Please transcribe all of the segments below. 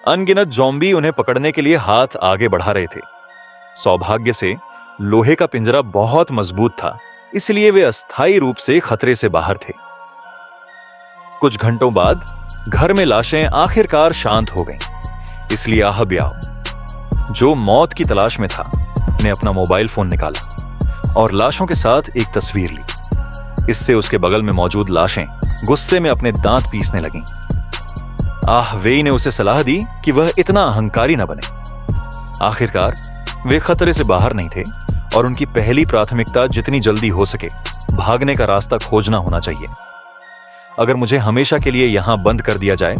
अनगिनत ज़ॉम्बी उन्हें पकड़ने के लिए हाथ आगे बढ़ा रहे थे। सौभाग्य से लोहे का पिंजरा बहुत मजबूत था, इसलिए वे अस्थायी रूप से खतरे से बाहर थे। कुछ घंटों बाद घर में लाशें आखिरकार शांत हो गईं। इसलिए आह ब्याओ, जो मौत की तलाश में था, ने अपना मोबाइल फोन निकाला और लाशों के साथ एक तस्वीर ली। इससे उसके बगल में मौजूद लाशें गुस्से में अपने दांत पीसने लगीं। आह वेई ने उसे सलाह दी कि वह इतना अहंकारी न बने। आखिरकार वे खतरे से बाहर नहीं थे और उनकी पहली प्राथमिकता जितनी जल्दी हो सके भागने का रास्ता खोजना होना चाहिए। अगर मुझे हमेशा के लिए यहां बंद कर दिया जाए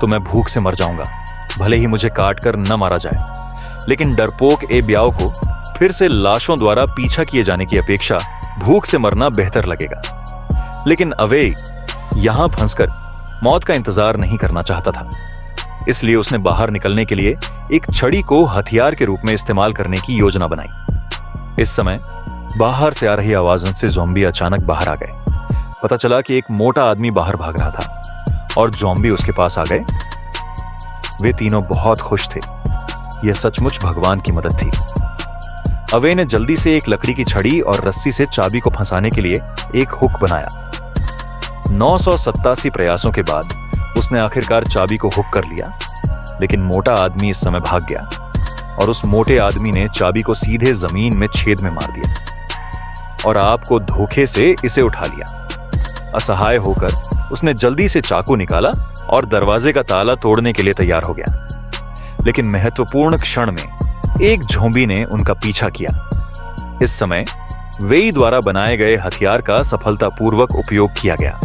तो मैं भूख से मर जाऊंगा, भले ही मुझे काट कर न मारा जाए। लेकिन डरपोक ए ब्याओ को फिर से लाशों द्वारा पीछा किए जाने की अपेक्षा भूख से मरना बेहतर लगेगा। लेकिन अवेई यहां फंसकर मौत का इंतजार नहीं करना चाहता था। इसलिए उसने बाहर निकलने के लिए एक छड़ी को हथियार के रूप में इस्तेमाल करने की योजना बनाई। इस समय बाहर से आ रही आवाजों से ज़ॉम्बी अचानक बाहर आ गए। पता चला कि एक मोटा आदमी बाहर भाग रहा था और ज़ॉम्बी उसके पास आ गए। वे तीनों बहुत खुश थे। यह सचमुच भगवान की मदद थी। अवे ने जल्दी से एक लकड़ी की छड़ी और रस्सी से चाबी को फंसाने के लिए एक हुक बनाया। 987 प्रयासों के बाद उसने आखिरकार चाबी को हुक कर लिया। लेकिन मोटा आदमी इस समय भाग गया और उस मोटे आदमी ने चाबी को सीधे जमीन में छेद में मार दिया और आपको धोखे से इसे उठा लिया। असहाय होकर उसने जल्दी से चाकू निकाला और दरवाजे का ताला तोड़ने के लिए तैयार हो गया। लेकिन महत्वपूर्ण क्षण में एक ज़ॉम्बी ने उनका पीछा किया। इस समय वेई द्वारा बनाए गए हथियार का सफलतापूर्वक उपयोग किया गया।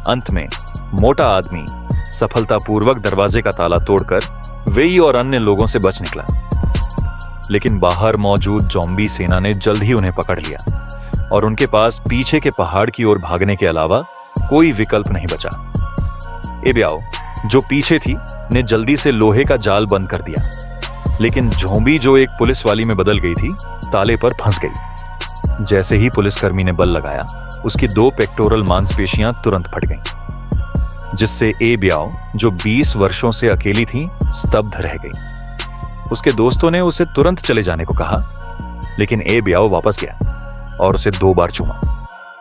अंत में मोटा आदमी सफलतापूर्वक दरवाजे का ताला तोड़कर वेई और अन्य लोगों से बच निकला। लेकिन बाहर मौजूद ज़ॉम्बी सेना ने जल्द ही उन्हें पकड़ लिया और उनके पास पीछे के पहाड़ की ओर भागने के अलावा कोई विकल्प नहीं बचा। ए ब्याओ, जो पीछे थी, ने जल्दी से लोहे का जाल बंद कर दिया। लेकिन ज़ॉम्बी, जो एक पुलिस वाली में बदल गई थी, ताले पर फंस गई। जैसे ही पुलिसकर्मी ने बल लगाया, उसकी 2 पेक्टोरल मांसपेशियां तुरंत फट गईं, जिससे ए ब्याओ, जो 20 वर्षों से अकेली थी, स्तब्ध रह गई। उसके दोस्तों ने उसे तुरंत चले जाने को कहा, लेकिन ए ब्याओ वापस गया और उसे 2 बार चूमा।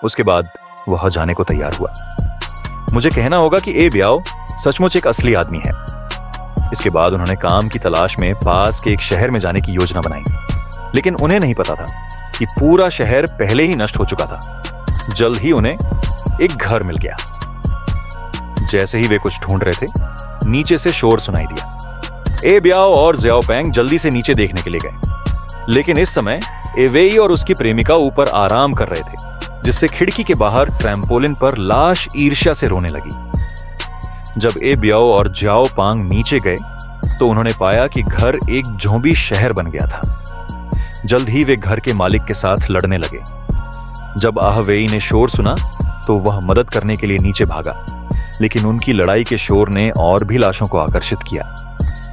उसके बाद वह जाने को तैयार हुआ। मुझे कहना होगा कि ए ब्याओ सचमुच एक असली आदमी है। इसके बाद उन्होंने काम की तलाश में पास के एक शहर में जाने की योजना बनाई। लेकिन उन्हें नहीं पता था कि पूरा शहर पहले ही नष्ट हो चुका था। जल्द ही उन्हें एक घर मिल गया। जैसे ही वे कुछ ढूंढ रहे थे, नीचे से शोर सुनाई दिया। ए ब्याओ और ज़्याओ पेंग जल्दी से नीचे देखने के लिए गए। लेकिन इस समय एवेई और उसकी प्रेमिका ऊपर आराम कर रहे थे, जिससे खिड़की के बाहर ट्रैम्पोलिन पर लाश ईर्ष्या से रोने लगी। जब ए ब्याओ और ज़्याओ पेंग नीचे गए तो उन्होंने पाया कि घर एक ज़ॉम्बी शहर बन गया था। जल्द ही वे घर के मालिक के साथ लड़ने लगे। जब आहवेई ने शोर सुना तो वह मदद करने के लिए नीचे भागा। लेकिन उनकी लड़ाई के शोर ने और भी लाशों को आकर्षित किया।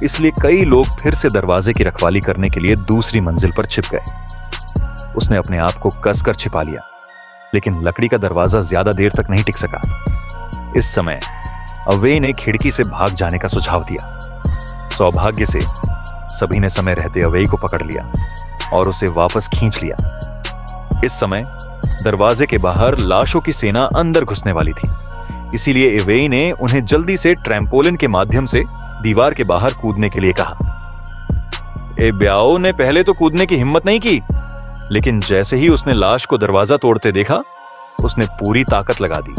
इसलिए कई लोग फिर से दरवाजे की रखवाली करने के लिए दूसरी मंजिल पर छिप गए। उसने अपने आप को कसकर छिपा लिया, लेकिन लकड़ी का दरवाजा ज्यादा देर तक नहीं टिक सका। इस समय अवे ने खिड़की से भाग जाने का सुझाव दिया। सौभाग्य से सभी ने समय रहते अवे को पकड़ लिया और उसे वापस खींच लिया। इस समय दरवाजे के बाहर लाशों की सेना अंदर घुसने वाली थी। इसीलिए एवेई ने उन्हें जल्दी से ट्रैम्पोलिन के माध्यम से दीवार के बाहर कूदने के लिए कहा। ए ब्याओ ने पहले तो कूदने की हिम्मत नहीं की, लेकिन जैसे ही उसने लाश को दरवाजा तोड़ते देखा, उसने पूरी ताकत लगा दी।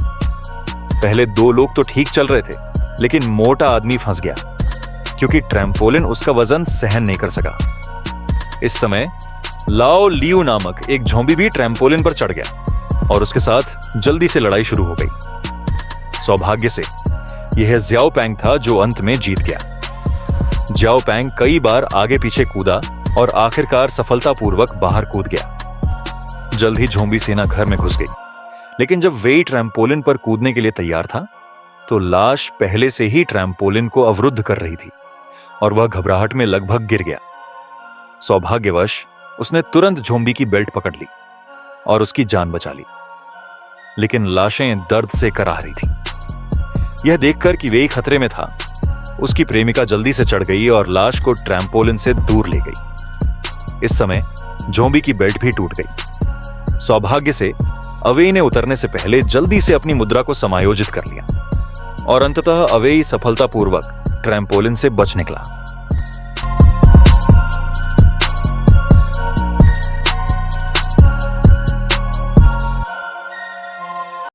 पहले 2 लोग तो ठीक चल रहे थे, लेकिन मोटा आदमी फंस गया क्योंकि ट्रैम्पोलिन उसका वजन सहन नहीं कर सका। इस समय लाओ लियू नामक एक ज़ॉम्बी भी ट्रैम्पोलिन पर चढ़ गया और उसके साथ जल्दी से लड़ाई शुरू हो गई। सौभाग्य से यह ज़्याओ पेंग था जो अंत में जीत गया। ज़्याओ पेंग कई बार आगे पीछे कूदा और आखिरकार सफलतापूर्वक बाहर कूद गया। जल्द ही ज़ॉम्बी सेना घर में घुस गई। लेकिन जब वेई ट्रैम्पोलिन पर कूदने के लिए तैयार था तो लाश पहले से ही ट्रैम्पोलिन को अवरुद्ध कर रही थी और वह घबराहट में लगभग गिर गया। सौभाग्यवश उसने तुरंत ज़ॉम्बी की बेल्ट पकड़ ली और उसकी जान बचा ली। लेकिन लाशें दर्द से कराह रही थीं। यह देखकर कि वेई खतरे में था, उसकी प्रेमिका जल्दी से चढ़ गई और लाश को ट्रैम्पोलिन से दूर ले गई। इस समय जोंबी की बेल्ट भी टूट गई। सौभाग्य से अवेई ने उतरने से पहले जल्दी से अपनी मुद्रा को समायोजित कर लिया और अंततः अवेई सफलतापूर्वक ट्रैम्पोलिन से बच निकला।